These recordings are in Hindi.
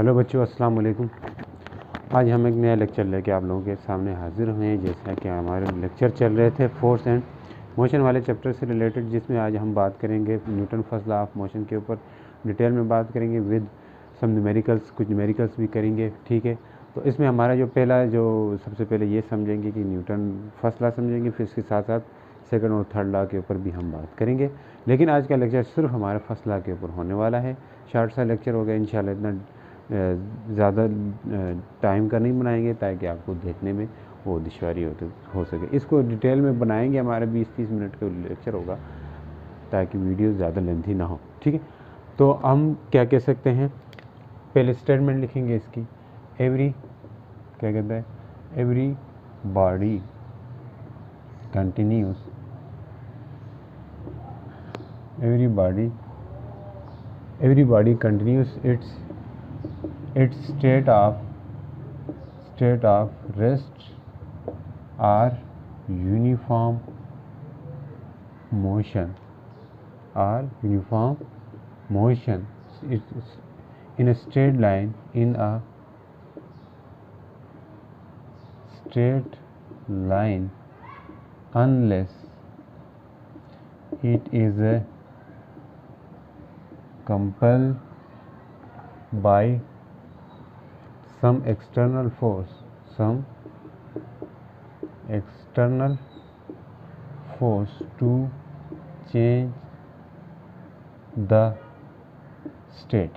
हेलो बच्चों, अस्सलाम वालेकुम। आज हम एक नया लेक्चर लेके आप लोगों के सामने हाजिर हुए हैं। जैसा कि हमारे लेक्चर चल रहे थे फोर्स एंड मोशन वाले चैप्टर से रिलेटेड, जिसमें आज हम बात करेंगे Newton first law of motion के ऊपर डिटेल में बात करेंगे विद सम न्यूमेरिकल्स, कुछ न्यूमेरिकल्स भी करेंगे। ठीक है, तो इसमें हमारा जो पहला सबसे पहले ये समझेंगे कि न्यूटन फर्स्ट लॉ समझेंगे, फिर इसके साथ साथ सेकंड और थर्ड लॉ के ऊपर भी हम बात करेंगे। लेकिन आज का लेक्चर सिर्फ हमारे फर्स्ट लॉ के ऊपर होने वाला है। शॉर्ट सा लेक्चर होगा इंशाल्लाह, इतना ज़्यादा टाइम का नहीं बनाएंगे ताकि आपको देखने में वो दुश्वारी हो सके। इसको डिटेल में बनाएंगे, हमारे 20-30 मिनट का लेक्चर होगा ताकि वीडियो ज़्यादा लेंथी ना हो। ठीक है, तो हम क्या कह सकते हैं, पहले स्टेटमेंट लिखेंगे इसकी। एवरी क्या कहता है, every body continuous, everybody continues its state of rest or uniform motion it's in a straight line unless it is compelled by some external force to change the state।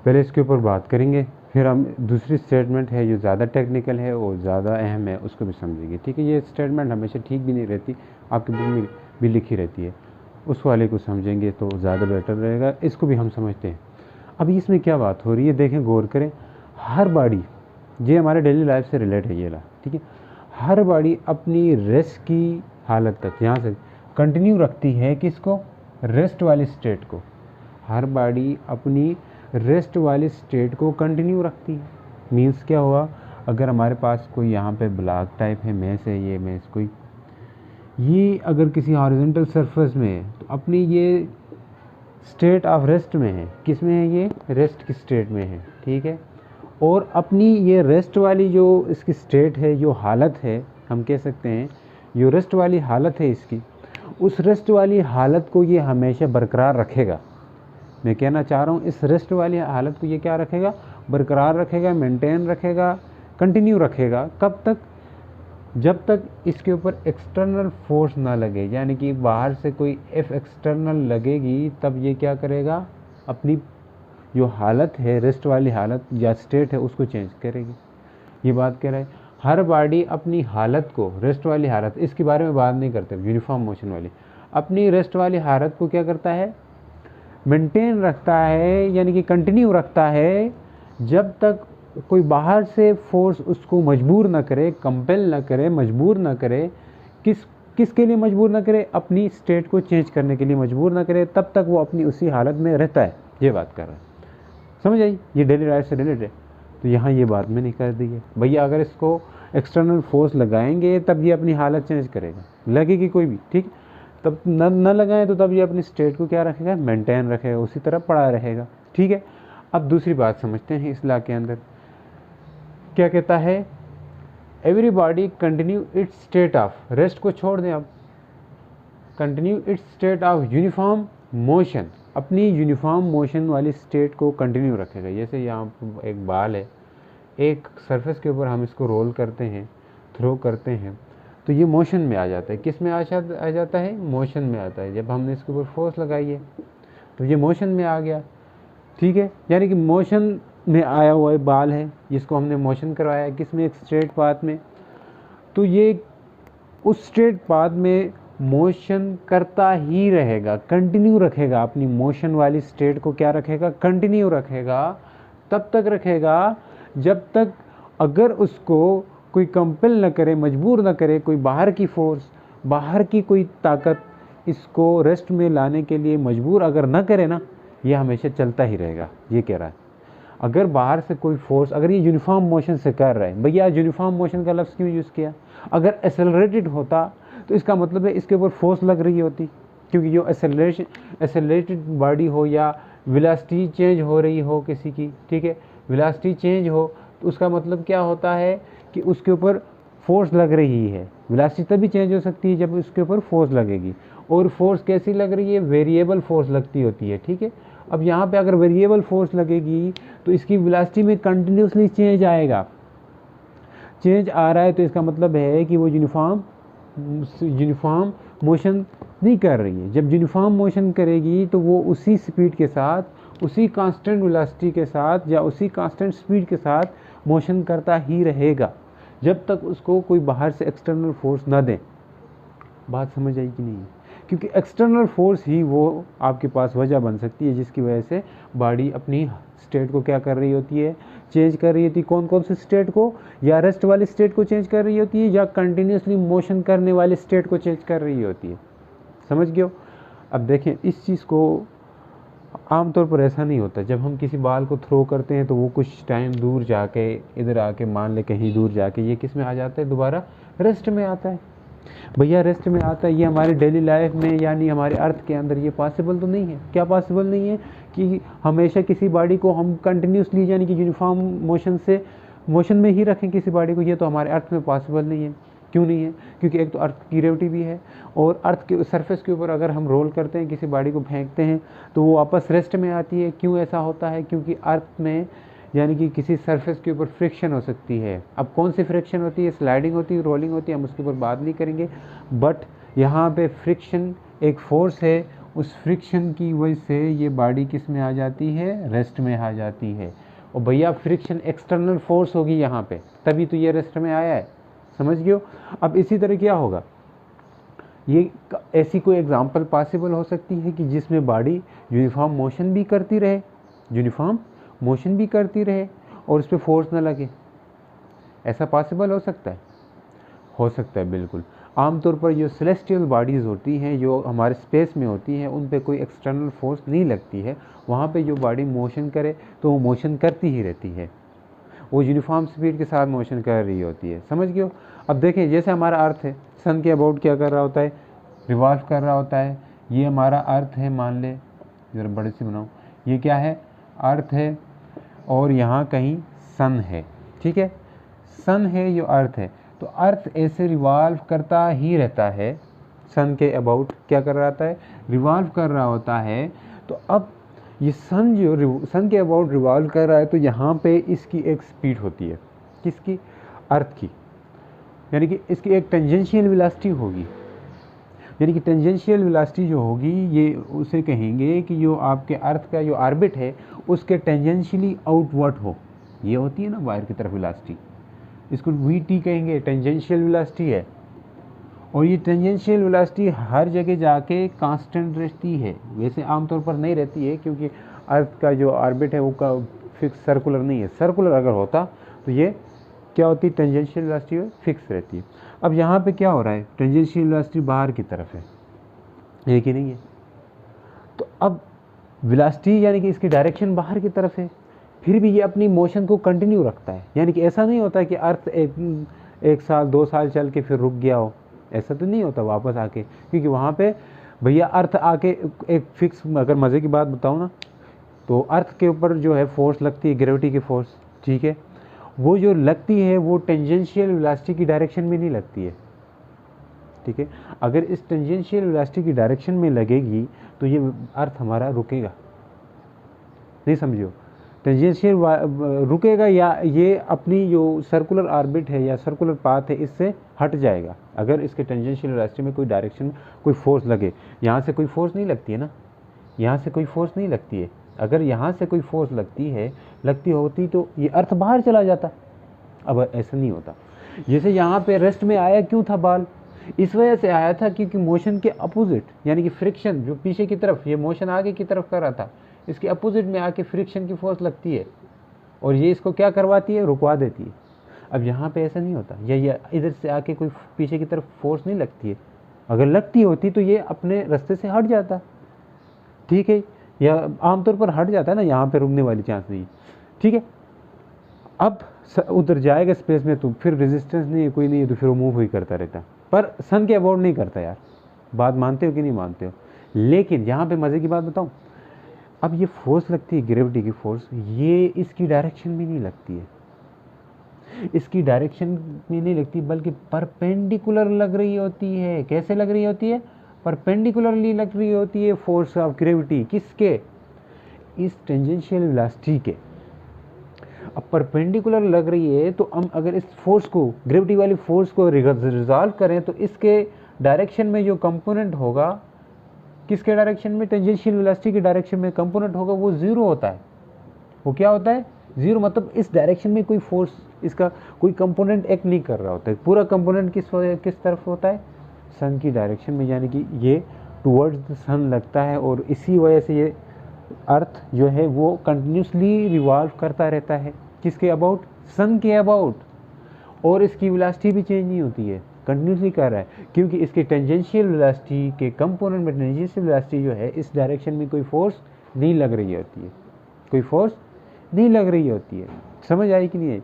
पहले इसके ऊपर बात करेंगे, फिर हम दूसरी स्टेटमेंट है जो ज़्यादा टेक्निकल है और ज़्यादा अहम है, उसको भी समझेंगे। ठीक है, ये स्टेटमेंट हमेशा ठीक भी नहीं रहती, आपकी बुक में भी लिखी रहती है, उस वाले को समझेंगे तो ज़्यादा बेटर रहेगा। इसको भी हम समझते हैं। अभी इसमें क्या बात हो रही है, देखें, गौर करें। हर बॉडी, ये हमारे डेली लाइफ से रिलेट है ये ला, ठीक है। हर बॉडी अपनी रेस्ट की हालत तक यहाँ से कंटिन्यू रखती है, किसको, रेस्ट वाली स्टेट को। हर बॉडी अपनी रेस्ट वाली स्टेट को कंटिन्यू रखती है। मीन्स क्या हुआ, अगर हमारे पास कोई यहाँ पे ब्लॉक टाइप है, मैस है, ये मैस कोई, ये अगर किसी हॉरिजॉन्टल सरफेस में है तो अपनी ये स्टेट ऑफ रेस्ट में है। किस में है, ये रेस्ट की स्टेट में है। ठीक है, और अपनी ये रेस्ट वाली जो इसकी स्टेट है, जो हालत है, हम कह सकते हैं जो रेस्ट वाली हालत है इसकी, उस रेस्ट वाली हालत को ये हमेशा बरकरार रखेगा। मैं कहना चाह रहा हूँ, इस रेस्ट वाली हालत को ये क्या रखेगा, बरकरार रखेगा, मेंटेन रखेगा, कंटिन्यू रखेगा। कब तक, जब तक इसके ऊपर एक्सटर्नल फोर्स ना लगे, यानी कि बाहर से कोई एफ एक्सटर्नल लगेगी तब ये क्या करेगा, अपनी जो हालत है, रेस्ट वाली हालत या स्टेट है, उसको चेंज करेगी। ये बात कह रहा है, हर बॉडी अपनी हालत को, रेस्ट वाली हालत, इसके बारे में बात नहीं करते, यूनिफॉर्म मोशन वाली, अपनी रेस्ट वाली हालत को क्या करता है, मेंटेन रखता है, यानी कि कंटिन्यू रखता है, जब तक कोई बाहर से फोर्स उसको मजबूर ना करे, कंपेल ना करे, मजबूर ना करे। किसके लिए मजबूर ना करे, अपनी स्टेट को चेंज करने के लिए मजबूर ना करे, तब तक वो अपनी उसी हालत में रहता है। ये बात कर रहा है, समझ आई, ये डेली लाइफ से रिलेटेड है। तो यहाँ ये बात मैंने कर दी है भैया, अगर इसको एक्सटर्नल फोर्स लगाएंगे तब ये अपनी हालत चेंज करेगा, लगेगी कोई भी, ठीक, तब न लगाएं तो तब ये अपनी स्टेट को क्या रखेगा, मेंटेन रखेगा, उसी तरह पड़ा रहेगा। ठीक है, अब दूसरी बात समझते हैं इस लॉ के अंदर क्या कहता है। Everybody continue its state of, rest को छोड़ दें, अब continue its state of uniform motion, अपनी यूनिफॉर्म मोशन वाली स्टेट को कंटिन्यू रखेगा। जैसे यहाँ एक बाल है, एक सरफेस के ऊपर हम इसको रोल करते हैं, थ्रो करते हैं, तो ये मोशन में आ जाता है। किस में आ जाता है, मोशन में आता है। जब हमने इसके ऊपर फोर्स लगाई है तो ये मोशन में आ गया। ठीक है, यानी कि मोशन में आया हुआ बाल है, जिसको हमने मोशन करवाया है, किस में, एक स्ट्रेट पाथ में, तो ये उस स्ट्रेट पाथ में मोशन करता ही रहेगा, कंटिन्यू रखेगा, अपनी मोशन वाली स्टेट को क्या रखेगा, कंटिन्यू रखेगा। तब तक रखेगा जब तक अगर उसको कोई कंपेल न करे, मजबूर न करे, कोई बाहर की फोर्स, बाहर की कोई ताकत इसको रेस्ट में लाने के लिए मजबूर अगर न करे ना, ये हमेशा चलता ही रहेगा। ये कह रहा है, अगर बाहर से कोई फोर्स, अगर ये यूनिफॉर्म मोशन से कर रहा है, भैया यूनिफॉर्म मोशन का लफ्ज़ क्यों यूज़ किया, अगर एक्सेलरेटेड होता तो इसका मतलब है इसके ऊपर फोर्स लग रही होती, क्योंकि जो एक्सेलरेटेड बॉडी हो या वेलोसिटी चेंज हो रही हो किसी की, ठीक है, वेलोसिटी चेंज हो तो उसका मतलब क्या होता है कि उसके ऊपर फोर्स लग रही है। वेलोसिटी तभी चेंज हो सकती है जब उसके ऊपर फोर्स लगेगी, और फोर्स कैसी लग रही है, वेरिएबल फोर्स लगती होती है, ठीक है। अब यहाँ पे अगर वेरिएबल फोर्स लगेगी तो इसकी वेलोसिटी में कंटिन्यूसली चेंज आएगा, चेंज आ रहा है तो इसका मतलब है कि वो यूनिफॉर्म मोशन नहीं कर रही है। जब यूनिफॉर्म मोशन करेगी तो वो उसी स्पीड के साथ, उसी कांस्टेंट वेलोसिटी के साथ या उसी कांस्टेंट स्पीड के साथ मोशन करता ही रहेगा जब तक उसको कोई बाहर से एक्सटर्नल फोर्स ना दे। बात समझ आई कि नहीं? क्योंकि एक्सटर्नल फोर्स ही वो आपके पास वजह बन सकती है जिसकी वजह से बॉडी अपनी स्टेट को क्या कर रही होती है, चेंज कर रही होती है। कौन कौन सी स्टेट को? या रेस्ट वाली स्टेट को चेंज कर रही होती है, या कंटिन्यूसली मोशन करने वाली स्टेट को चेंज कर रही होती है। समझ गए हो? अब देखें, इस चीज़ को आमतौर पर ऐसा नहीं होता। जब हम किसी बॉल को थ्रो करते हैं तो वो कुछ टाइम दूर जाके, इधर आके, मान ले कहीं दूर जाके, ये किस में आ जाता है, दोबारा रेस्ट में आता है। भैया रेस्ट में आता है, ये हमारे डेली लाइफ में यानी हमारे अर्थ के अंदर ये पॉसिबल तो नहीं है। क्या पॉसिबल नहीं है? कि हमेशा किसी बॉडी को हम कंटिन्यूसली यानी कि यूनिफॉर्म मोशन में ही रखें किसी बॉडी को, ये तो हमारे अर्थ में पॉसिबल नहीं है। क्यों नहीं है? क्योंकि एक तो अर्थ की ग्रेविटी भी है, और अर्थ के सरफेस के ऊपर अगर हम रोल करते हैं, किसी बॉडी को फेंकते हैं तो वो वापस रेस्ट में आती है। क्यों ऐसा होता है? क्योंकि अर्थ में यानी कि किसी सरफेस के ऊपर फ्रिक्शन हो सकती है। अब कौन सी फ्रिक्शन होती है? स्लाइडिंग होती है, रोलिंग होती है, हम उसके ऊपर बात नहीं करेंगे। बट यहाँ पे फ्रिक्शन एक फोर्स है, उस फ्रिक्शन की वजह से ये बॉडी किस में आ जाती है, रेस्ट में आ जाती है। और भैया फ्रिक्शन एक्सटर्नल फोर्स होगी यहाँ पे, तभी तो ये रेस्ट में आया है। समझ गए हो? अब इसी तरह क्या होगा, ये ऐसी कोई एग्जांपल पॉसिबल हो सकती है कि जिसमें बॉडी यूनिफॉर्म मोशन भी करती रहे, यूनिफॉर्म मोशन भी करती रहे और उस पर फोर्स ना लगे। ऐसा पॉसिबल हो सकता है? हो सकता है, बिल्कुल। आमतौर पर जो सेलेस्टियल बॉडीज़ होती हैं, जो हमारे स्पेस में होती हैं, उन पे कोई एक्सटर्नल फोर्स नहीं लगती है। वहाँ पे जो बॉडी मोशन करे तो वो मोशन करती ही रहती है, वो यूनिफॉर्म स्पीड के साथ मोशन कर रही होती है। समझ गए हो? अब देखें, जैसे हमारा अर्थ है, सन के अबाउट क्या कर रहा होता है, रिवॉल्व कर रहा होता है। ये हमारा अर्थ है, मान ले, ज़रा बड़े से बनाओ, ये क्या है, अर्थ है, और यहाँ कहीं सन है, ठीक है, सन है, ये अर्थ है। तो अर्थ ऐसे रिवॉल्व करता ही रहता है, सन के अबाउट क्या कर रहा होता है, रिवॉल्व कर रहा होता है। तो अब ये सन जो सन के अबाउट रिवॉल्व कर रहा है, तो यहाँ पे इसकी एक स्पीड होती है, किसकी, अर्थ की, यानी कि इसकी एक टेंजेंशियल वेलोसिटी होगी। यानी कि टेंजेंशियल वेलोसिटी जो होगी, ये उसे कहेंगे कि जो आपके अर्थ का जो ऑर्बिट है उसके टेंजेंशियली आउटवर्ड हो, ये होती है ना वायर की तरफ वेलोसिटी, इसको वी कहेंगे, टेंजेंशियल वेलोसिटी है। और ये टेंजेंशियल वेलोसिटी हर जगह जाके कांस्टेंट रहती है, वैसे आमतौर पर नहीं रहती है, क्योंकि अर्थ का जो ऑर्बिट है वो का फिक्स सर्कुलर नहीं है। सर्कुलर अगर होता तो ये क्या होती, टेंजेंशियल वेलोसिटी फिक्स रहती है। अब यहाँ पे क्या हो रहा है, टेंजेंशियल वेलोसिटी बाहर की तरफ है, एक ही नहीं है। तो अब वेलोसिटी यानी कि इसकी डायरेक्शन बाहर की तरफ है, फिर भी ये अपनी मोशन को कंटिन्यू रखता है। यानी कि ऐसा नहीं होता कि अर्थ एक साल 2 साल चल के फिर रुक गया हो, ऐसा तो नहीं होता वापस आके, क्योंकि वहाँ पे भैया अर्थ आके एक फिक्स, अगर मज़े की बात बताऊँ ना, तो अर्थ के ऊपर जो है फोर्स लगती है, ग्रेविटी की फोर्स, ठीक है, वो जो लगती है वो टेंजेंशियल वेलोसिटी की डायरेक्शन में नहीं लगती है, ठीक है। अगर इस टेंजेंशियल वेलोसिटी की डायरेक्शन में लगेगी तो ये अर्थ हमारा रुकेगा, नहीं समझियो, टेंजेंशियल रुकेगा, या ये अपनी जो सर्कुलर ऑर्बिट है या सर्कुलर पाथ है इससे हट जाएगा। अगर इसके टेंजेंशियल वेलोसिटी में कोई डायरेक्शन, कोई फोर्स लगे, यहाँ से कोई फोर्स नहीं लगती है ना, यहाँ से कोई फोर्स नहीं लगती है। अगर यहाँ से कोई फोर्स लगती होती तो ये अर्थ बाहर चला जाता। अब ऐसा नहीं होता। जैसे यहाँ पे रेस्ट में आया क्यों था बाल, इस वजह से आया था क्योंकि मोशन के अपोजिट, यानी कि फ्रिक्शन जो पीछे की तरफ, ये मोशन आगे की तरफ कर रहा था, इसके अपोजिट में आके फ्रिक्शन की फोर्स लगती है और ये इसको क्या करवाती है, रुकवा देती है। अब यहाँ पे ऐसा नहीं होता, या इधर से आके कोई पीछे की तरफ फोर्स नहीं लगती है। अगर लगती होती तो ये अपने रास्ते से हट जाता, ठीक है, या आमतौर पर हट जाता है ना, यहाँ पे रुकने वाली चांस नहीं, ठीक है। अब उधर जाएगा स्पेस में तो फिर रेजिस्टेंस नहीं है, कोई नहीं है, तो फिर वो मूव ही करता रहता, पर सन के अबाउट नहीं करता यार। बात मानते हो कि नहीं मानते हो? लेकिन यहाँ पे मज़े की बात बताऊँ, अब ये फोर्स लगती है ग्रेविटी की फोर्स, ये इसकी डायरेक्शन में नहीं लगती है, इसकी डायरेक्शन में नहीं लगती बल्कि परपेंडिकुलर लग रही होती है। कैसे लग रही होती है? परपेंडिकुलरली लग रही होती है फोर्स ऑफ ग्रेविटी। किसके? इस टेंजेंशियल वेलोसिटी के। अब परपेंडिकुलर लग रही है तो हम अगर इस फोर्स को, ग्रेविटी वाली फोर्स को रिजॉल्व करें तो इसके डायरेक्शन में जो कंपोनेंट होगा, किसके डायरेक्शन में? टेंजेंशियल वेलोसिटी के डायरेक्शन में कंपोनेंट होगा, वो जीरो होता है। वो क्या होता है? जीरो। मतलब इस डायरेक्शन में कोई फोर्स, इसका कोई कंपोनेंट एक्ट नहीं कर रहा होता है। पूरा कंपोनेंट किस तरफ होता है? सन की डायरेक्शन में, यानी कि ये टुवर्ड्स द सन लगता है और इसी वजह से ये अर्थ जो है वो कंटिन्यूसली रिवॉल्व करता रहता है। किसके अबाउट? सन के अबाउट। और इसकी वेलोसिटी भी चेंज नहीं होती है, कंटिन्यूसली कर रहा है, क्योंकि इसके टेंजेंशियल वेलोसिटी के कंपोनेंट में टेंजेंशियल वेलोसिटी जो है इस डायरेक्शन में कोई फोर्स नहीं लग रही होती है, कोई फोर्स नहीं लग रही होती है। समझ आई कि नहीं है?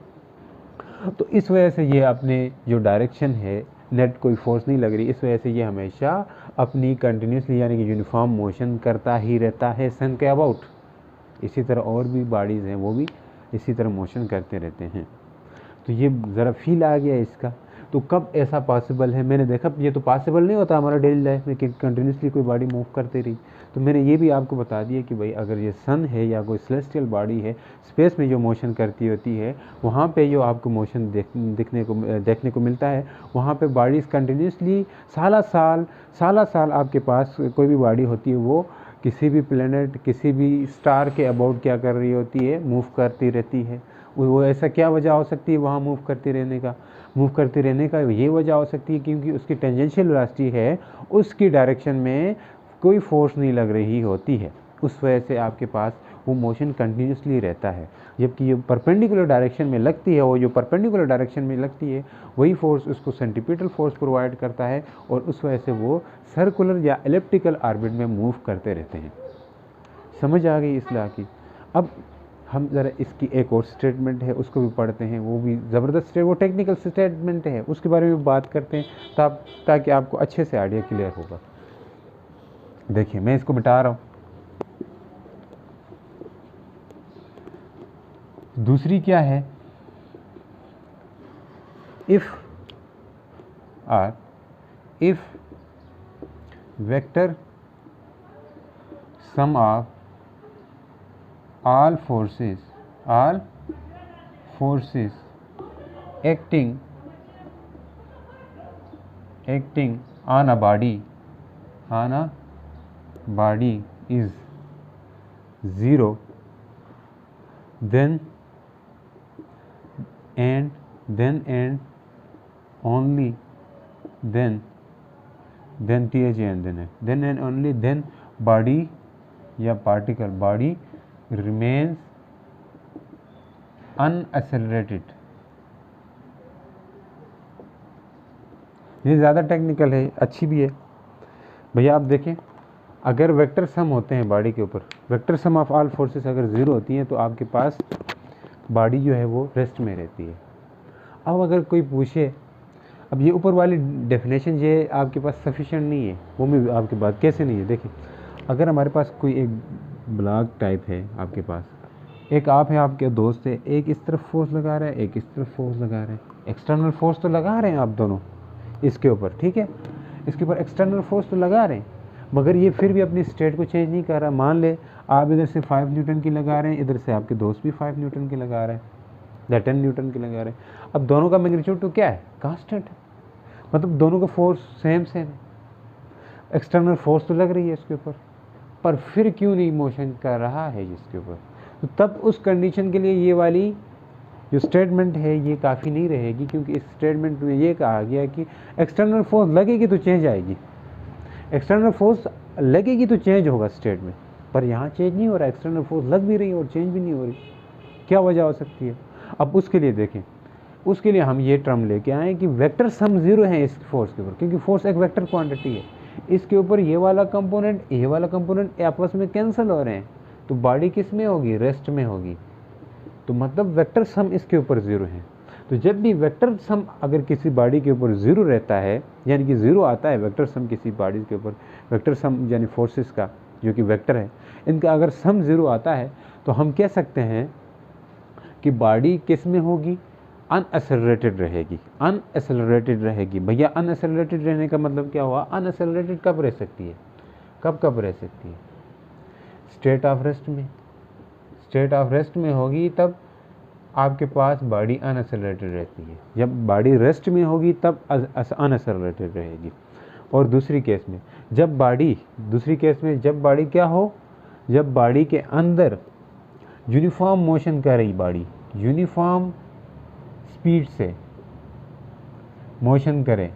तो इस वजह से ये अपने जो डायरेक्शन है, नेट कोई फोर्स नहीं लग रही, इस वजह से ये हमेशा अपनी कंटिन्यूसली यानी कि यूनिफॉर्म मोशन करता ही रहता है सन के अबाउट। इसी तरह और भी बॉडीज़ हैं, वो भी इसी तरह मोशन करते रहते हैं। तो ये ज़रा फील आ गया इसका। तो कब ऐसा पॉसिबल है? मैंने देखा ये तो पॉसिबल नहीं होता हमारा डेली लाइफ में कि कंटिन्यूसली कोई बॉडी मूव करते रही। तो मैंने ये भी आपको बता दिया कि भाई अगर ये सन है या कोई सेलेस्टियल बॉडी है, स्पेस में जो मोशन करती होती है, वहाँ पे जो आपको मोशन देखने को मिलता है, वहाँ पे बॉडीज़ कंटिन्यूसली साला साल आपके पास कोई भी बॉडी होती है वो किसी भी प्लेनेट, किसी भी स्टार के अबाउट क्या कर रही होती है? मूव करती रहती है। वो ऐसा क्या वजह हो सकती है वहाँ मूव करते रहने का? ये वजह हो सकती है क्योंकि उसकी टेंजेंशियल वेलोसिटी है, उसकी डायरेक्शन में कोई फोर्स नहीं लग रही होती है, उस वजह से आपके पास वो मोशन कंटिन्यूसली रहता है। जबकि ये परपेंडिकुलर डायरेक्शन में लगती है, वो जो परपेंडिकुलर डायरेक्शन में लगती है वही फोर्स उसको सेंट्रीपिटल फोर्स प्रोवाइड करता है और उस वजह से वो सर्कुलर या एलिप्टिकल ऑर्बिट में मूव करते रहते हैं। समझ आ गई इस लॉ की? अब हम ज़रा इसकी एक और स्टेटमेंट है उसको भी पढ़ते हैं, वो भी ज़बरदस्त है, वो टेक्निकल स्टेटमेंट है, उसके बारे में बात करते हैं ताकि आपको अच्छे से आइडिया क्लियर होगा। देखिए मैं इसको मिटा रहा हूँ। दूसरी क्या है? If vector sum of all forces acting on a body is zero, then and only then body या particle body remains unaccelerated। ये ज़्यादा टेक्निकल है, अच्छी भी है भैया। आप देखें, अगर वेक्टर सम होते हैं बॉडी के ऊपर, vector sum of all forces अगर ज़ीरो होती हैं तो आपके पास बॉडी जो है वो रेस्ट में रहती है। अब अगर कोई पूछे, अब ये ऊपर वाली डेफिनेशन ये आपके पास सफिशिएंट नहीं है, वो मैं आपकी बात कैसे नहीं है। देखिए अगर हमारे पास कोई एक ब्लॉक टाइप है, आपके पास एक आप है, आपके दोस्त है, एक इस तरफ फोर्स लगा रहा है, एक इस तरफ फोर्स लगा रहा है, एक्सटर्नल फोर्स तो लगा रहे हैं आप दोनों इसके ऊपर, ठीक है, इसके ऊपर एक्सटर्नल फोर्स तो लगा रहे हैं, मगर ये फिर भी अपनी स्टेट को चेंज नहीं कर रहा। मान ले आप इधर से 5 न्यूटन की लगा रहे हैं, इधर से आपके दोस्त भी 5 न्यूटन की लगा रहे हैं या 10 न्यूटन की लगा रहे हैं। अब दोनों का मैग्नीट्यूड तो क्या है? कांस्टेंट है, मतलब दोनों का फोर्स सेम है, एक्सटर्नल फोर्स तो लग रही है इसके ऊपर, पर फिर क्यों नहीं मोशन कर रहा है जिसके ऊपर? तो तब उस कंडीशन के लिए ये वाली जो स्टेटमेंट है ये काफ़ी नहीं रहेगी, क्योंकि इस स्टेटमेंट में ये कहा गया कि एक्सटर्नल फोर्स लगेगी तो चेंज आएगी, एक्सटर्नल फोर्स लगेगी तो चेंज होगा स्टेट में, पर यहाँ चेंज नहीं हो रहा, एक्सटर्नल फोर्स लग भी रही है और चेंज भी नहीं हो रही। क्या वजह हो सकती है? अब उसके लिए देखें, उसके लिए हम ये टर्म लेके आए कि वेक्टर सम जीरो है इस फोर्स के ऊपर, क्योंकि फोर्स एक वेक्टर क्वांटिटी है, इसके ऊपर ये वाला कंपोनेंट आपस में कैंसिल हो रहे हैं, तो बॉडी किस में होगी? रेस्ट में होगी। तो मतलब वेक्टर सम इसके ऊपर ज़ीरो है। तो जब भी वेक्टर सम अगर किसी बॉडी के ऊपर ज़ीरो रहता है, यानी कि ज़ीरो आता है वेक्टर सम किसी बॉडी के ऊपर, वेक्टर सम यानी फोर्सेस का जो कि वेक्टर है, इनका अगर सम ज़ीरो आता है तो हम कह सकते हैं कि बॉडी किस में होगी, अनएसेलरेटेड रहेगी, अनएसेलरेटेड रहेगी। भैया अनएसेलरेटेड रहने का मतलब क्या हुआ, अनएसेलरेटेड कब रह सकती है, कब रह सकती है, स्टेट ऑफ रेस्ट में। स्टेट ऑफ रेस्ट में होगी तब आपके पास बॉडी अनएसेलरेटेड रहती है, जब बॉडी रेस्ट में होगी तब अनएसेलरेटेड रहेगी। और दूसरी केस में जब बॉडी, दूसरी केस में जब बॉडी क्या हो, जब बॉडी के अंदर यूनिफॉर्म मोशन कर रही बॉडी, यूनिफॉर्म स्पीड से मोशन करे,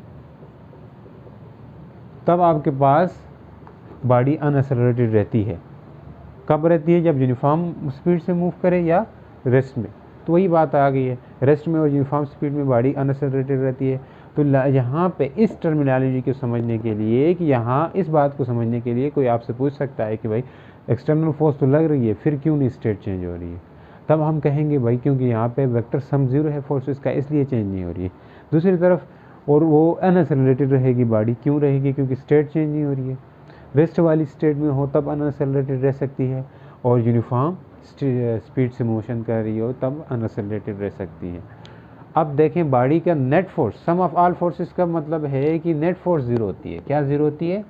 तब आपके पास बॉडी अनएसेलरेटेड रहती है। कब रहती है, जब यूनिफॉर्म स्पीड से मूव करे या रेस्ट में। तो वही बात आ गई है, रेस्ट में और यूनिफॉर्म स्पीड में बॉडी अनएसेलरेटेड रहती है। तो यहाँ पे इस टर्मिनोलॉजी को समझने के लिए, कि यहाँ इस बात को समझने के लिए कोई आपसे पूछ सकता है कि भाई एक्सटर्नल फोर्स तो लग रही है, फिर क्यों नहीं स्टेट चेंज हो रही है, तब हम कहेंगे भाई क्योंकि यहाँ पे वेक्टर सम ज़ीरो है फोर्सेस का, इसलिए चेंज नहीं हो रही है। दूसरी तरफ और वो अनएसेलरेटेड रहेगी बॉडी, क्यों रहेगी, क्योंकि स्टेट चेंज नहीं हो रही है। रेस्ट वाली स्टेट में हो तब अनएसेलरेटेड रह सकती है, और यूनिफॉर्म स्पीड से मोशन कर रही हो तब अनएसेलरेटेड रह सकती है। अब देखें बॉडी का net force, sum of all forces का मतलब है कि नेट फोर्स ज़ीरो होती है। क्या ज़ीरो होती है,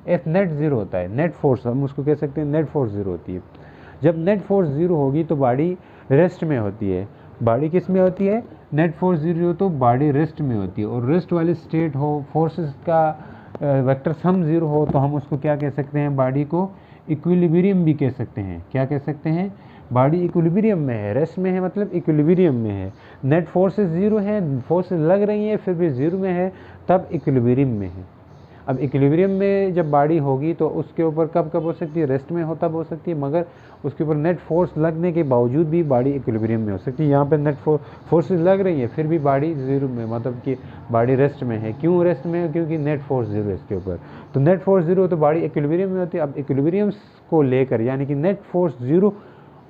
एफ नेट ज़ीरो होता है, नेट फोर्स हम उसको कह सकते हैं, नेट फोर्स ज़ीरो होती है। जब नेट फोर्स ज़ीरो होगी तो बॉडी रेस्ट में होती है। बॉडी किस में होती है, नेट फोर्स ज़ीरो तो बॉडी रेस्ट में होती है। और रेस्ट वाली स्टेट हो, फोर्सेस का वेक्टर सम ज़ीरो हो, तो हम उसको क्या कह सकते हैं, बॉडी को इक्विलिब्रियम भी कह सकते हैं। क्या कह सकते हैं, बॉडी इक्विलिब्रियम में है, रेस्ट में है मतलब इक्विलिब्रियम में है। नेट फोर्सेस ज़ीरो है, फोर्सेस लग रही हैं फिर भी ज़ीरो में है, तब इक्विलिब्रियम में है। अब इक्विलिब्रियम में जब बॉडी होगी तो उसके ऊपर कब हो सकती है, रेस्ट में हो तब हो सकती है, मगर उसके ऊपर नेट फोर्स लगने के बावजूद भी बॉडी इक्विलिब्रियम में हो सकती है। यहाँ पे नेट फोर्सेस लग रही है फिर भी बॉडी ज़ीरो में, मतलब कि बॉडी रेस्ट में है। क्यों रेस्ट में है, क्योंकि नेट फोर्स ज़ीरो है इसके ऊपर। तो नेट फोर्स ज़ीरो तो बॉडी इक्विलिब्रियम में होती है। अब इक्विलिब्रियम को लेकर, यानी कि नेट फोर्स ज़ीरो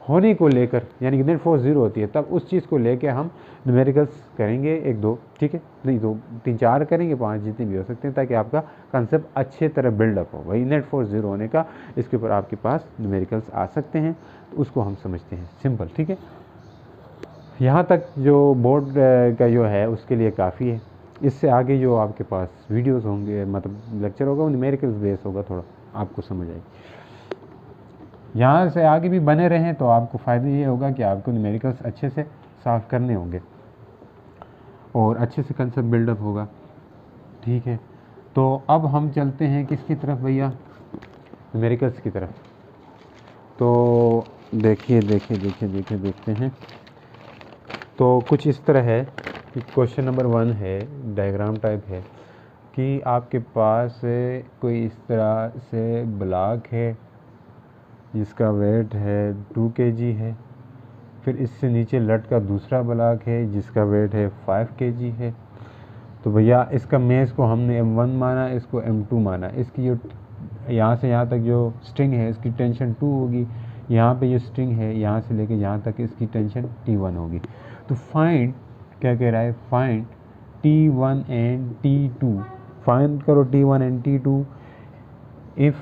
होने को लेकर, यानी कि नेट फोर्स ज़ीरो होती है, तब उस चीज़ को लेकर हम न्यूमेरिकल्स करेंगे, 1 2, ठीक है, नहीं 2 3 4 करेंगे, 5 जितने भी हो सकते हैं, ताकि आपका कंसेप्ट अच्छे तरह बिल्डअप हो। वही नेट फोर्स ज़ीरो होने का, इसके ऊपर आपके पास न्यूमेरिकल्स आ सकते हैं, तो उसको हम समझते हैं सिंपल, ठीक है। यहाँ तक जो बोर्ड का जो है उसके लिए काफ़ी है। इससे आगे जो आपके पास वीडियोज़ होंगे, मतलब लेक्चर होगा, वो न्यूमेरिकल्स बेस होगा, थोड़ा आपको समझ आएगी। यहाँ से आगे भी बने रहें तो आपको फ़ायदा ये होगा कि आपको न्यूमेरिकल्स अच्छे से साफ़ करने होंगे और अच्छे से कंसेप्ट बिल्डअप होगा, ठीक है। तो अब हम चलते हैं किसकी तरफ भैया, न्यूमेरिकल्स की तरफ। तो देखते हैं। तो कुछ इस तरह है कि क्वेश्चन नंबर 1 है, डायग्राम टाइप है, कि आपके पास कोई इस तरह से ब्लॉक है जिसका वेट है 2 kg है। फिर इससे नीचे लटका दूसरा ब्लॉक है जिसका वेट है 5 kg है। तो भैया इसका मेस को हमने M1 माना, इसको M2 माना। इसकी जो यहाँ से यहाँ तक जो स्ट्रिंग है इसकी टेंशन 2 होगी। यहाँ पे जो स्ट्रिंग है यहाँ से लेके यहाँ तक इसकी टेंशन T1 होगी। तो फाइंड, क्या कह रहा है, find T1 and T2, find करो T1 and T2 if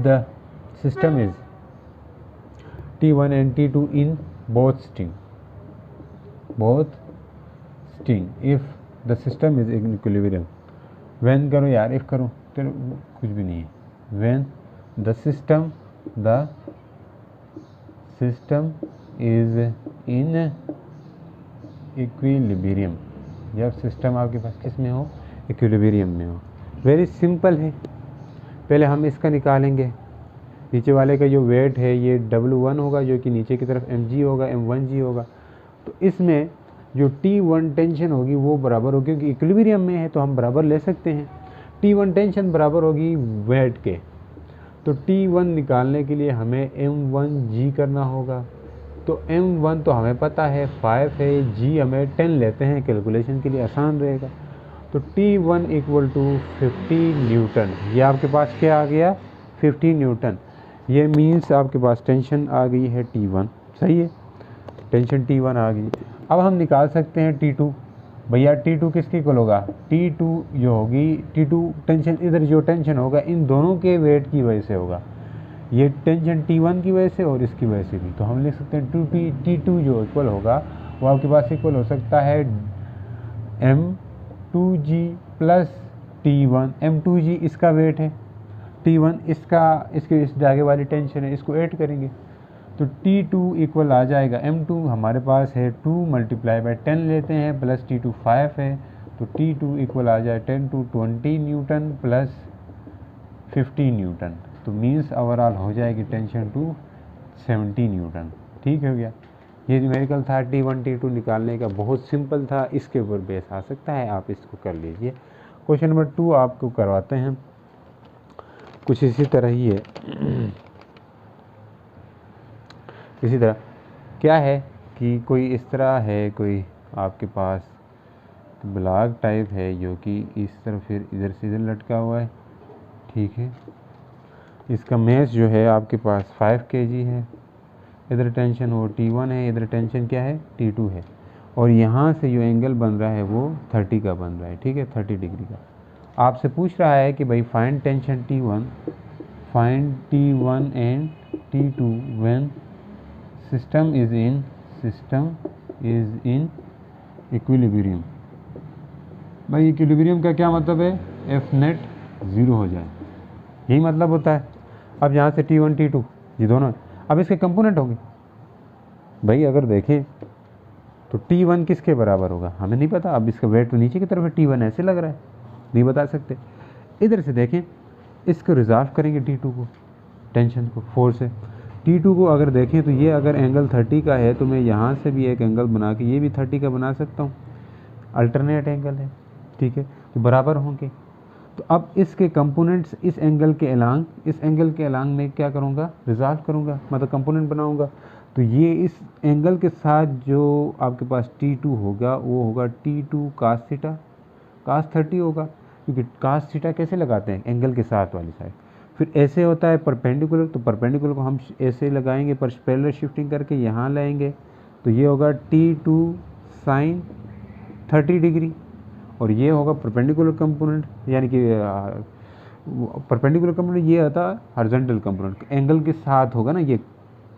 the system is T1 and T2 in both string if the system is in equilibrium, when करो यार, if करो तो कुछ भी नहीं है, when the system is in equilibrium, जब सिस्टम आपके पास किस में हो, इक्विलिब्रियम में हो। वेरी सिंपल है। पहले हम इसका निकालेंगे, नीचे वाले का जो वेट है ये W1 होगा, जो कि नीचे की तरफ mg होगा, m1g होगा। तो इसमें जो T1 टेंशन होगी वो बराबर होगी, क्योंकि इक्विलिब्रियम में है तो हम बराबर ले सकते हैं। T1 टेंशन बराबर होगी वेट के। तो T1 निकालने के लिए हमें m1g करना होगा। तो m1 तो हमें पता है 5 है, g हमें 10 लेते हैं, कैलकुलेशन के लिए आसान रहेगा। तो T1 इक्वल टू 50 न्यूटन। ये आपके पास क्या आ गया, 50 न्यूटन। ये मीन्स आपके पास टेंशन आ गई है T1, सही है, टेंशन T1 आ गई। अब हम निकाल सकते हैं T2। भैया T2 किसकी इक्वल होगा, T2 जो होगी, T2 टेंशन, इधर जो टेंशन होगा इन दोनों के वेट की वजह से होगा। ये टेंशन T1 की वजह से और इसकी वजह से भी। तो हम लिख सकते हैं T2 जो इक्वल होगा वो आपके पास इक्वल हो सकता है M2G प्लस T1। M2G इसका वेट है, T1 इसके इस आगे वाली टेंशन है, इसको ऐड करेंगे तो T2 इक्वल आ जाएगा M2 हमारे पास है 2 मल्टीप्लाई बाय 10 लेते हैं प्लस T2 5 है, तो T2 इक्वल आ जाए 10 to 20 न्यूटन प्लस 50 न्यूटन। तो मीन्स ओवरऑल हो जाएगी टेंशन 2 70 न्यूटन। ठीक हो गया। ये न्यूमेरिकल था T1 T2 निकालने का, बहुत सिंपल था, इसके ऊपर बेस आ सकता है, आप इसको कर लीजिए। क्वेश्चन नंबर 2 आपको करवाते हैं, कुछ इसी तरह ही है। इसी तरह क्या है कि कोई इस तरह है, कोई आपके पास ब्लॉक टाइप है जो कि इस तरह फिर इधर से इधर लटका हुआ है। ठीक है, इसका मेस जो है आपके पास 5 kg है, इधर टेंशन वो T1 है, इधर टेंशन क्या है T2 है, और यहाँ से जो एंगल बन रहा है वो 30 का बन रहा है। ठीक है, 30 डिग्री का। आपसे पूछ रहा है कि भाई find tension T1, find T1 and T2 when system is in equilibrium. भाई इक्विलिब्रियम का क्या मतलब है, एफ नेट 0 हो जाए, यही मतलब होता है। अब यहाँ से T1 T2 ये दोनों, अब इसके कंपोनेंट होंगे। भाई अगर देखें तो T1 किसके बराबर होगा हमें नहीं पता, अब इसका वेट तो नीचे की तरफ है, T1 ऐसे लग रहा है, नहीं बता सकते। इधर से देखें, इसको रिजॉल्व करेंगे T2 को, टेंशन को 4 से। T2 को अगर देखें तो ये अगर एंगल 30 का है तो मैं यहाँ से भी एक एंगल बना के ये भी 30 का बना सकता हूँ, अल्टरनेट एंगल है। ठीक है, तो बराबर होंगे। तो अब इसके कंपोनेंट्स इस एंगल के अलांग मैं क्या करूँगा, रिजॉल्व करूँगा, मतलब कंपोनेंट बनाऊँगा। तो ये इस एंगल के साथ जो आपके पास T2 होगा वो होगा T2 cos थीटा, cos 30 होगा, क्योंकि cos थीटा कैसे लगाते हैं, एंगल के साथ वाली साइड। फिर ऐसे होता है परपेंडिकुलर, तो परपेंडिकुलर को हम ऐसे लगाएंगे, पर पैरेलल शिफ्टिंग करके यहाँ लाएंगे, तो ये होगा T2 sin 30 डिग्री, और ये होगा परपेंडिकुलर कंपोनेंट, यानी कि परपेंडिकुलर कंपोनेंट ये आता है हॉरिजॉन्टल कंपोनेंट, एंगल के साथ होगा ना।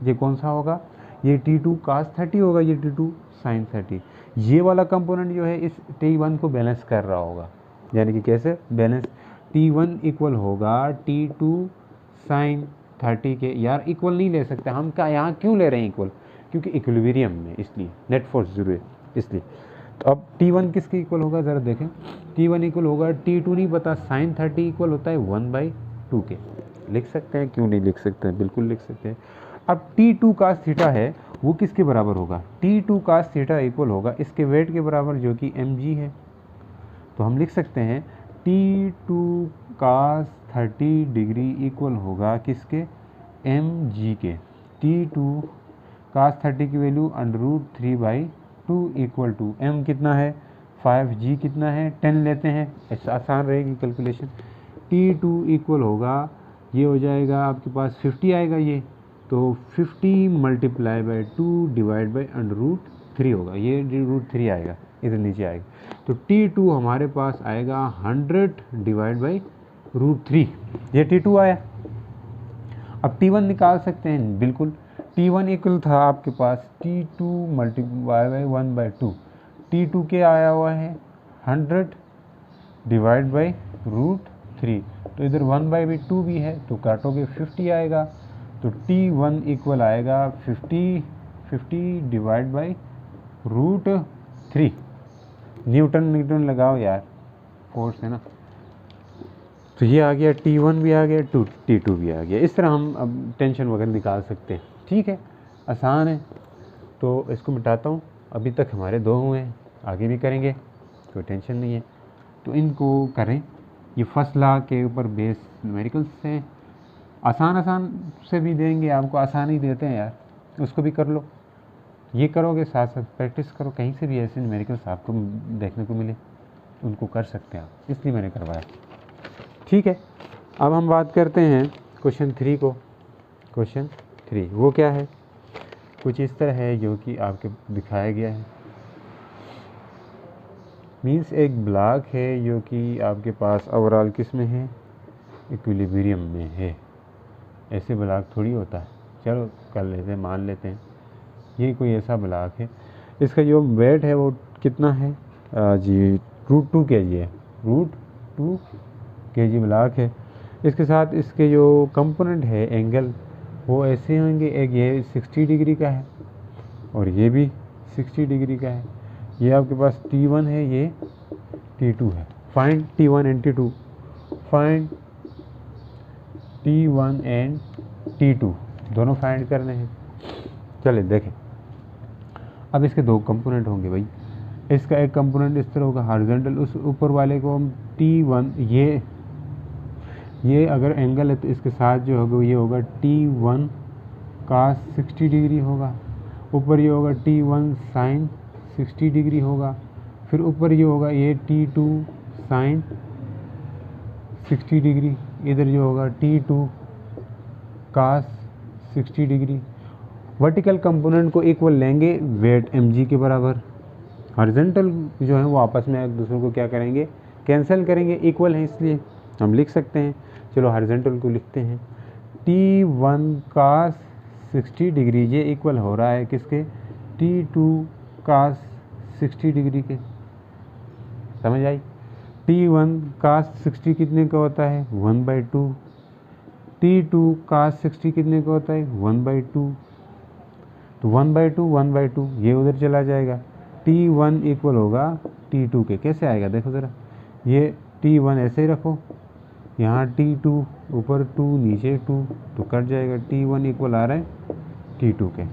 ये कौन सा होगा, ये T2 cos 30 होगा, ये T2 sin 30। ये वाला कंपोनेंट जो है इस T1 को बैलेंस कर रहा होगा, यानी कि कैसे बैलेंस, T1 इक्वल होगा T2 sin 30 के। यार इक्वल नहीं ले सकते हम, क्या यहाँ क्यों ले रहे हैं इक्वल, क्योंकि इक्विलिब्रियम में, इसलिए नेट फोर्स 0 है इसलिए। तो अब T1 किसके इक्वल होगा ज़रा देखें, T1 इक्वल होगा T2 नहीं पता, sin 30 इक्वल होता है 1/2 के। लिख सकते हैं, क्यों नहीं लिख सकते हैं, बिल्कुल लिख सकते हैं। अब T2 cos थीटा है वो किसके बराबर होगा, T2 cos थीटा इक्वल होगा इसके वेट के बराबर जो कि mg है। तो हम लिख सकते हैं T2 cos 30 डिग्री इक्वल होगा किसके, mg के। T2 cos 30 की वैल्यू √3/2 इक्वल टू m कितना है 5, g कितना है 10 लेते हैं, ऐसा आसान रहेगी कैलकुलेशन। T2 इक्वल होगा, ये हो जाएगा आपके पास 50 आएगा ये, तो 50 मल्टीप्लाई बाई 2 डिवाइड बाई √3 होगा, ये √3 आएगा, इधर नीचे आएगा। तो T2 हमारे पास आएगा 100 डिवाइड बाई √3, ये T2 आया। अब T1 निकाल सकते हैं, बिल्कुल। T1 इक्वल था आपके पास T2 मल्टीप्लाई बाई 1/2, T2 के आया हुआ है 100 डिवाइड बाई √3, तो इधर 1/2 भी है, तो काटोगे 50 आएगा। तो T1 इक्वल आएगा 50 डिवाइड बाई √3। न्यूटन लगाओ यार, फोर्स है ना। तो ये आ गया, T1 भी आ गया, T2 भी आ गया। इस तरह हम अब टेंशन वगैरह निकाल सकते हैं। ठीक है, आसान है। तो इसको मिटाता हूँ, अभी तक हमारे 2 हुए हैं, आगे भी करेंगे, कोई टेंशन नहीं है। तो इनको करें, ये फर्स्ट लॉ के ऊपर बेस न्यूमेरिकल्स हैं, आसान से भी देंगे आपको, आसान ही देते हैं यार, उसको भी कर लो। ये करोगे साथ साथ प्रैक्टिस करो, कहीं से भी ऐसे न्यूमेरिकल्स आपको देखने को मिले उनको कर सकते हैं आप, इसलिए मैंने करवाया। ठीक है, अब हम बात करते हैं क्वेश्चन 3 को। क्वेश्चन 3 वो क्या है, कुछ इस तरह है जो कि आपके दिखाया गया है। मीन्स एक ब्लॉक है जो कि आपके पास ओवरऑल किस में है, इक्विलिब्रियम में है। ऐसे ब्लॉक थोड़ी होता है। चलो कर लेते हैं, मान लेते हैं ये कोई ऐसा ब्लॉक है। इसका जो वेट है वो कितना है जी, √2 kg है, √2 kg ब्लॉक है। इसके साथ इसके जो कंपोनेंट है एंगल वो ऐसे होंगे, एक ये 60 डिग्री का है और ये भी 60 डिग्री का है। ये आपके पास T1 है, ये T2 है। Find T1 and T2, find T1 and T2 दोनों फाइंड करने हैं। चले देखें, अब इसके दो कंपोनेंट होंगे भाई। इसका एक कंपोनेंट इस तरह होगा हॉरिजॉन्टल, उस ऊपर वाले को हम T1, ये अगर एंगल है तो इसके साथ जो होगा ये होगा T1 cos 60 डिग्री होगा, ऊपर ये होगा T1 sin 60 डिग्री होगा, फिर ऊपर ये होगा ये T2 sin 60 डिग्री, इधर जो होगा T2 cos 60 degree. Vertical component को इक्वल लेंगे वेट mg के बराबर, हॉरिजॉन्टल जो है वो आपस में एक दूसरे को क्या करेंगे, कैंसिल करेंगे, इक्वल है इसलिए हम लिख सकते हैं। चलो हॉरिजॉन्टल को लिखते हैं, T1 cos 60 डिग्री ये इक्वल हो रहा है किसके, T2 cos 60 डिग्री के। समझ आई? T1 cos 60 कितने का होता है, 1/2। T2 cos 60 कितने का होता है, 1/2। तो 1/2 1/2 ये उधर चला जाएगा। T1 इक्वल होगा T2 के। कैसे आएगा देखो ज़रा, ये T1 ऐसे ही रखो, यहाँ T2 ऊपर 2 नीचे 2 तो कट जाएगा। T1 इक्वल आ रहा है T2 के।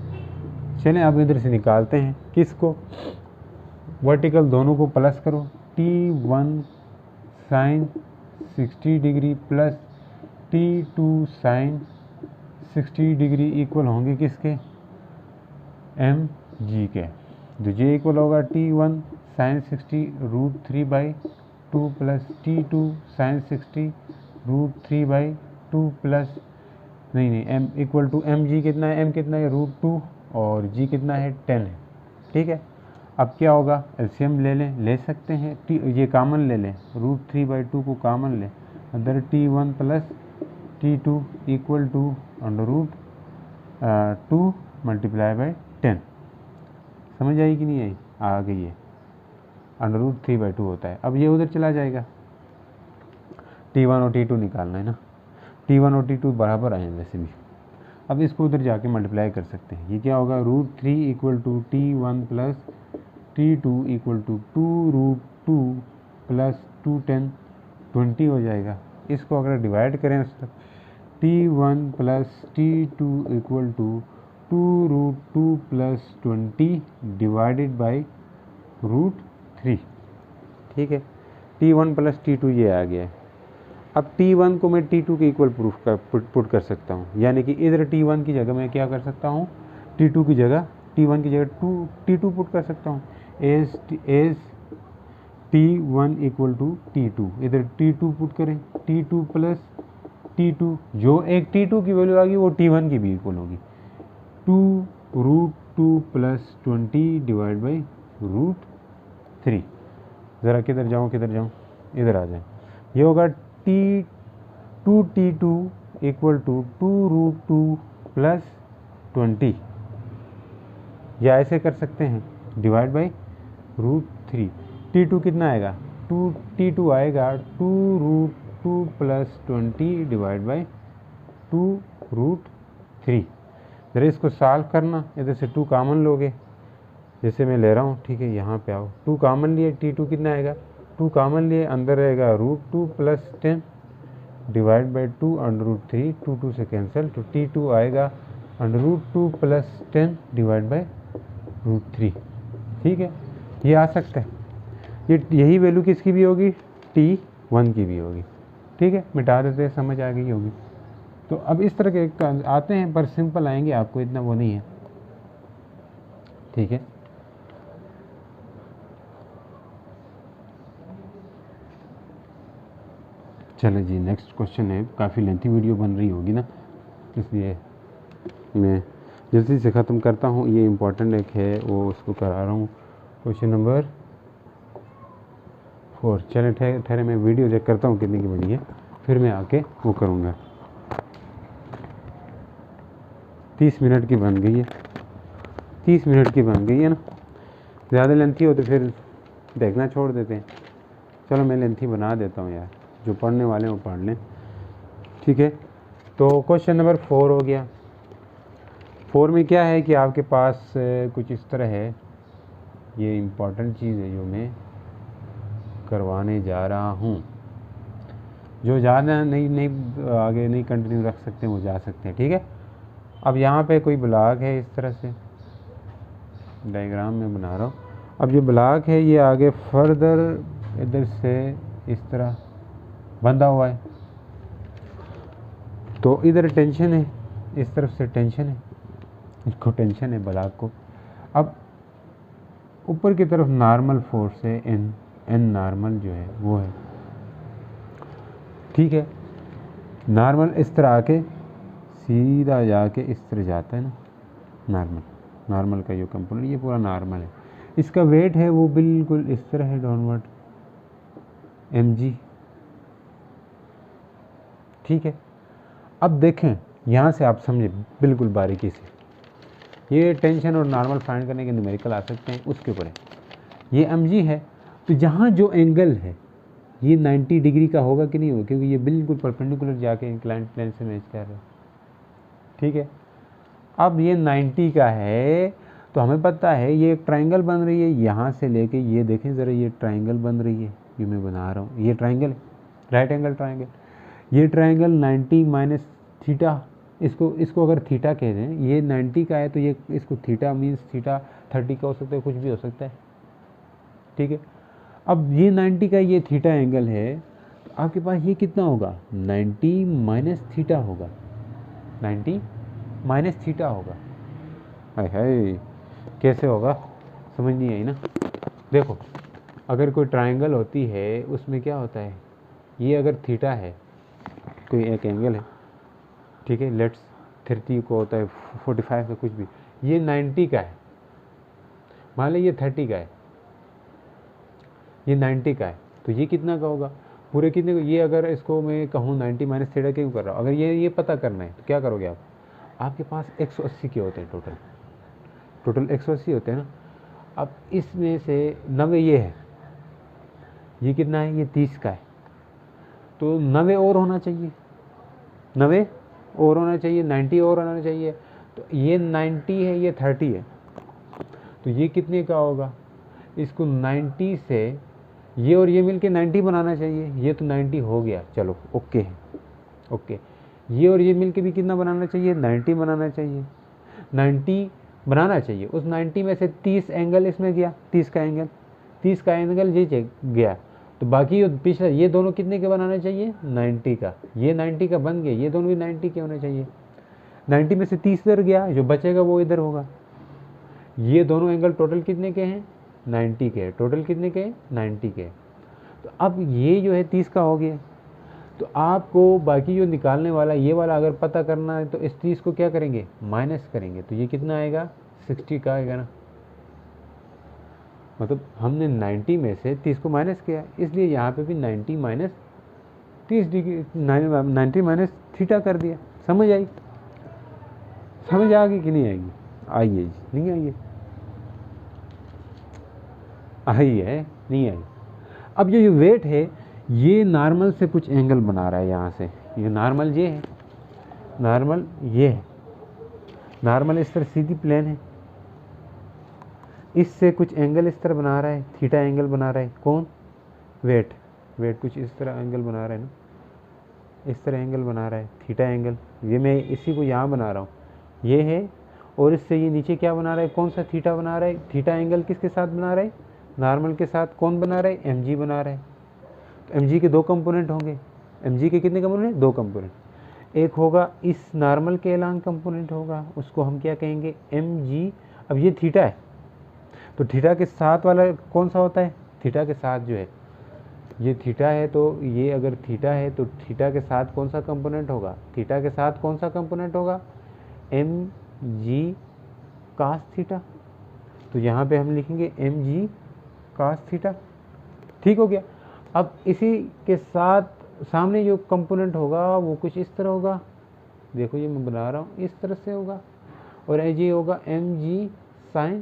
चलें अब इधर से निकालते हैं किसको, वर्टिकल दोनों को प्लस करो, T1 sin 60 degree plus T2 sin 60 degree equal होंगे किसके, mg के। तो ये इक्वल होगा T1 sin 60 √3/2 plus T2 sin 60 √3/2 plus नहीं m इक्वल टू mg कितना है, m कितना है √2 और g कितना है 10 है। ठीक है, अब क्या होगा, एलसीएम ले सकते हैं, ये कामन ले लें, √3/2 को कामन लें, other T1 plus T2 equal to √2 × 10। समझ आई कि नहीं आई, आ गई है, √3/2 होता है। अब ये उधर चला जाएगा, T1 और T2 निकालना है ना, T1 और T2 बराबर आए हैं वैसे भी। अब इसको उधर जाके मल्टीप्लाई कर सकते हैं, ये क्या होगा, √3 equal to T1 plus T2 equal to 2√2 plus 210 20 हो जाएगा। इसको अगर डिवाइड करें T1 plus T2 equal to 2√2 plus 20 divided by √3। ठीक है, T1 प्लस T2 ये आ गया है। अब T1 को मैं T2 के इक्वल पुट कर सकता हूँ, यानी कि इधर T1 की जगह मैं क्या कर सकता हूँ, T1 की जगह T2 पुट कर सकता हूँ, as T1 equal to T2, इधर T2 पुट करें, T2 प्लस T2, जो एक T2 की वैल्यू आ गई वो T1 की भी इक्वल होगी, 2√2 प्लस 20 डिवाइड बाई √3। ज़रा किधर जाऊँ, इधर आ जाए, ये होगा T2 इक्वल टू 2√2 प्लस 20, या ऐसे कर सकते हैं डिवाइड बाई √3। T2 कितना आएगा, T2 आएगा 2√2 प्लस 20 डिवाइड बाई 2√3। जरा इसको सॉल्व करना, इधर से 2 कॉमन लोगे, जैसे मैं ले रहा हूँ, ठीक है, यहाँ पे आओ, 2 कॉमन लिए, T2 कितना आएगा, 2 कॉमन लिए, अंदर रहेगा √2 प्लस 10 डिवाइड बाई 2 √3, 2 से कैंसिल, तो T2 आएगा √2 प्लस 10 डिवाइड बाई √3। ठीक है, ये आ सकता है, यही वैल्यू किसकी भी होगी, T1 की भी होगी। ठीक है, मिटा देते हैं, समझ आ गई होगी। तो अब इस तरह के आते हैं, पर सिंपल आएंगे, आपको इतना वो नहीं है। ठीक है, चलो जी, नेक्स्ट क्वेश्चन है, काफ़ी लेंथी वीडियो बन रही होगी ना, इसलिए मैं जल्दी से ख़त्म करता हूँ। ये इम्पोर्टेंट एक है, वो उसको करा रहा हूँ, क्वेश्चन नंबर 4। चले ठहरे मैं वीडियो चेक करता हूँ कितने की बनी है, फिर मैं आके वो करूँगा। 30 मिनट की बन गई है, 30 मिनट की बन गई है ना। ज़्यादा लेंथी हो तो फिर देखना छोड़ देते हैं। चलो मैं लेंथी बना देता हूँ यार, जो पढ़ने वाले हैं वो पढ़ लें, ठीक है। तो क्वेश्चन नंबर 4 हो गया। 4 में क्या है कि आपके पास कुछ इस तरह है, ये इम्पॉर्टेंट चीज़ है जो मैं करवाने जा रहा हूँ। जो ज़्यादा नहीं आगे नहीं कंटिन्यू रख सकते वो जा सकते हैं, ठीक है। अब यहाँ पे कोई ब्लॉक है, इस तरह से डायग्राम में बना रहा हूँ। अब जो ब्लॉक है ये आगे फर्दर इधर से इस तरह बंधा हुआ है, तो इधर टेंशन है, इस तरफ से टेंशन है, इसको टेंशन है ब्लॉक को। अब ऊपर की तरफ नॉर्मल फोर्स है एन नॉर्मल जो है वो है, ठीक है। नॉर्मल इस तरह आके सीधा जाके इस तरह जाता है ना, नॉर्मल का जो कंपोनेंट ये पूरा नॉर्मल है। इसका वेट है वो बिल्कुल इस तरह है डाउनवर्ड mg, ठीक है। अब देखें यहाँ से आप समझे बिल्कुल बारीकी से, ये टेंशन और नॉर्मल फाइंड करने के न्यूमेरिकल आ सकते हैं, उसके ऊपर है। ये mg है, तो जहाँ जो एंगल है ये 90 डिग्री का होगा कि नहीं होगा, क्योंकि ये बिल्कुल परपेंडिकुलर जाके इंक्लाइंड प्लेन से मैच कर रहा है, ठीक है। अब ये 90 का है, तो हमें पता है ये एक ट्रायंगल बन रही है, यहाँ से लेके ये देखें ज़रा, ये ट्रायंगल बन रही है, ये मैं बना रहा हूँ, ये ट्रायंगल है, राइट एंगल ट्रायंगल। ये ट्रायंगल 90 माइनस थीटा, इसको अगर थीटा कह दें, ये 90 का है तो ये इसको थीटा मीन्स थीटा 30 का हो सकता है, कुछ भी हो सकता है, ठीक है। अब ये 90 का ये थीटा एंगल है, तो आपके पास ये कितना होगा, 90 माइनस थीटा होगा, 90 माइनस थीटा होगा। हाय हाय, कैसे होगा, समझ नहीं आई ना। देखो अगर कोई ट्रायंगल होती है उसमें क्या होता है, ये अगर थीटा है, कोई एक एंगल है, ठीक है, लेट्स 30 को होता है 45 का कुछ भी, ये 90 का है, मान लो ये 30 का है, ये 90 का है, तो ये कितना का होगा, पूरे कितने को, ये अगर इसको मैं कहूँ 90 माइनस थीटा क्यों कर रहा हूँ, अगर ये पता करना है तो क्या करोगे आप, आपके पास 180 के होते हैं टोटल 180 होते हैं ना। अब इसमें से 90 ये है, ये कितना है, ये 30 का है, तो 90 और होना चाहिए, 90 और होना चाहिए, 90 और होना चाहिए, तो ये 90 है, ये 30 है, तो ये कितने का होगा, इसको 90 से ये और ये मिलके 90 बनाना चाहिए, ये तो 90 हो गया, चलो ओके है, ओके। ये और ये मिलके भी कितना बनाना चाहिए, 90 बनाना चाहिए, 90 बनाना चाहिए। उस 90 में से 30 एंगल इसमें गया, 30 का एंगल ये गया, तो बाकी पिछला ये दोनों कितने के बनाना चाहिए, 90 का, ये 90 का बन गया, ये दोनों भी 90 के होने चाहिए। 90 में से 30 इधर गया, जो बचेगा वो इधर होगा। ये दोनों एंगल टोटल कितने के हैं, 90 के, टोटल कितने के, 90 के। तो अब ये जो है 30 का हो गया, तो आपको बाकी जो निकालने वाला ये वाला अगर पता करना है तो इस 30 को क्या करेंगे, माइनस करेंगे, तो ये कितना आएगा, 60 का आएगा ना। मतलब हमने 90 में से 30 को माइनस किया, इसलिए यहाँ पे भी 90 माइनस 30 डिग्री, 90 माइनस थीटा कर दिया। समझ आई, समझ आ गई कि नहीं आएगी, आई है जी, नहीं आई है, आई है नहीं आई। अब ये जो वेट है ये नॉर्मल से कुछ एंगल बना रहा है, यहाँ से ये नॉर्मल ये है, नॉर्मल ये है, नॉर्मल इस तरह सीधी प्लेन है, इससे कुछ एंगल इस तरह बना रहा है, थीटा एंगल बना रहा है, कौन, वेट कुछ इस तरह एंगल बना रहा है ना, इस तरह एंगल बना रहा है, थीटा एंगल, ये मैं इसी को यहाँ बना रहा हूँ, ये है, और इससे ये नीचे क्या बना रहा है, कौन सा थीटा बना रहा है, थीटा एंगल किसके साथ बना रहा है, नॉर्मल के साथ, कौन बना रहा है, mg बना रहा है। तो mg के दो कंपोनेंट होंगे, mg के कितने कंपोनेंट, दो कंपोनेंट, एक होगा इस नॉर्मल के एलांग कंपोनेंट होगा, उसको हम क्या कहेंगे, mg। अब ये थीटा है, तो थीटा के साथ वाला कौन सा होता है, थीटा के साथ जो है ये थीटा है, तो ये अगर थीटा है तो थीटा के साथ कौन सा कंपोनेंट होगा, थीटा के साथ कौन सा कंपोनेंट होगा, mg cos थीटा, तो यहाँ पे हम लिखेंगे mg cos थीटा, ठीक हो गया। अब इसी के साथ सामने जो कंपोनेंट होगा वो कुछ इस तरह होगा, देखो ये मैं बना रहा हूँ, इस तरह से होगा, और ये होगा एम जी साइन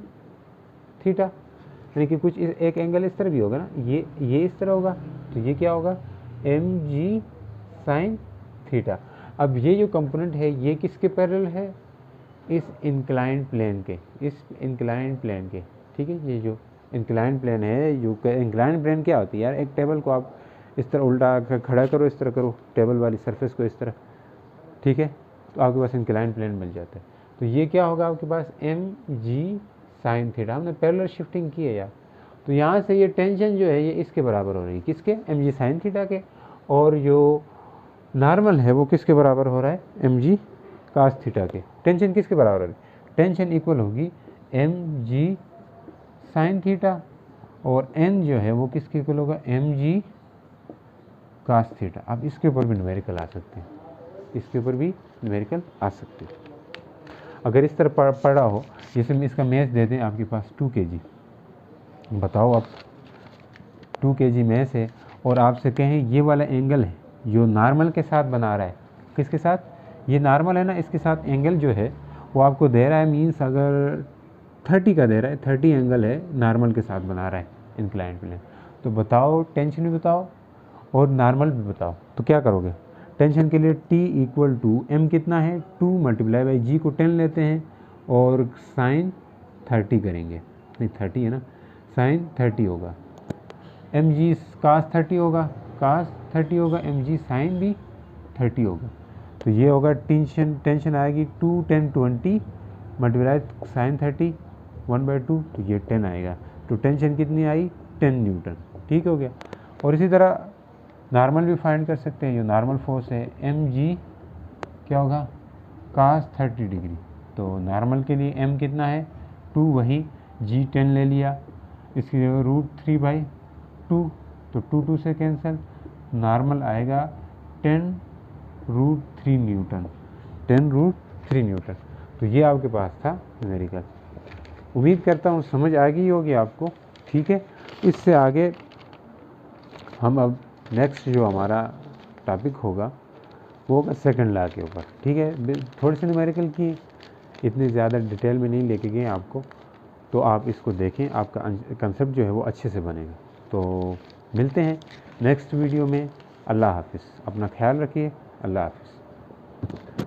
थीटा, यानी कि कुछ एक एंगल इस तरह भी होगा ना, ये इस तरह होगा, तो ये क्या होगा एम जी साइन थीटा। अब ये जो कंपोनेंट है ये किसके पैरेलल है, इस इंक्लाइंड प्लेन के, इस इंक्लाइंड प्लेन के, ठीक है। ये जो इंक्लाइंड प्लेन है, जो इंक्लाइंड प्लेन क्या होती है यार, एक टेबल को आप इस तरह उल्टा खड़ा करो, इस तरह करो टेबल वाली सरफेस को इस तरह, ठीक है, तो आपके पास इंक्लाइंड प्लेन बन जाता है। तो ये क्या होगा आपके पास एम जी साइन थीटा, हमने पैरेलल शिफ्टिंग की है यार। तो यहाँ से ये टेंशन जो है ये इसके बराबर हो रही है, किसके, एम जी साइन थीटा के, और जो नॉर्मल है वो किसके बराबर हो रहा है, एम जी कास थीटा के। टेंशन किसके बराबर हो रही है, टेंशन इक्वल होगी एम जी साइन थीटा, और एन जो है वो किसके इक्वल होगा, एम जी कास थीटा। अब इसके ऊपर भी न्यूमेरिकल आ सकते हैं, इसके ऊपर भी न्यूमेरिकल आ सकते हैं। अगर इस तरह पढ़ा हो, जैसे हम इसका मैथ दे दें आपके पास 2 kg, बताओ आप 2 kg मैथ है, और आपसे कहें ये वाला एंगल है जो नॉर्मल के साथ बना रहा है, किसके साथ, ये नॉर्मल है ना, इसके साथ एंगल जो है वो आपको दे रहा है, मीन्स अगर 30 का दे रहा है, 30 एंगल है नॉर्मल के साथ बना रहा है इंक्लाइंड प्लेन। तो बताओ टेंशन भी बताओ और नॉर्मल भी बताओ, तो क्या करोगे। टेंशन के लिए T इक्वल टू एम कितना है 2 मल्टीप्लाई बाई जी को 10 लेते हैं और साइन 30 करेंगे, नहीं 30 है ना, साइन 30 होगा, एम जी कास 30 होगा, कास 30 होगा, एम जी साइन भी 30 होगा। तो ये होगा टेंशन आएगी 2 10 20 मल्टीप्लाई साइन 30 1/2, तो ये 10 आएगा। तो टेंशन कितनी आई 10 न्यूटन, ठीक हो गया। और इसी तरह नॉर्मल भी फाइंड कर सकते हैं, जो नॉर्मल फोर्स है एम जी क्या होगा कास 30 डिग्री। तो नॉर्मल के लिए एम कितना है 2, वही जी 10 ले लिया, इसकी जगह √3/2, तो 2 से कैंसिल, नॉर्मल आएगा 10√3 न्यूटन, 10√3 न्यूटन। तो ये आपके पास था न्यूमेरिकल। उम्मीद करता हूँ समझ आ गई होगी आपको, ठीक है। इससे आगे हम अब नेक्स्ट जो हमारा टॉपिक होगा वो होगा सेकंड लॉ के ऊपर, ठीक है। थोड़ी सी न्यूमेरिकल की, इतनी ज़्यादा डिटेल में नहीं लेके गए आपको, तो आप इसको देखें, आपका कंसेप्ट जो है वो अच्छे से बनेगा। तो मिलते हैं नेक्स्ट वीडियो में। अल्लाह हाफिज़, अपना ख्याल रखिए, अल्लाह हाफिज़।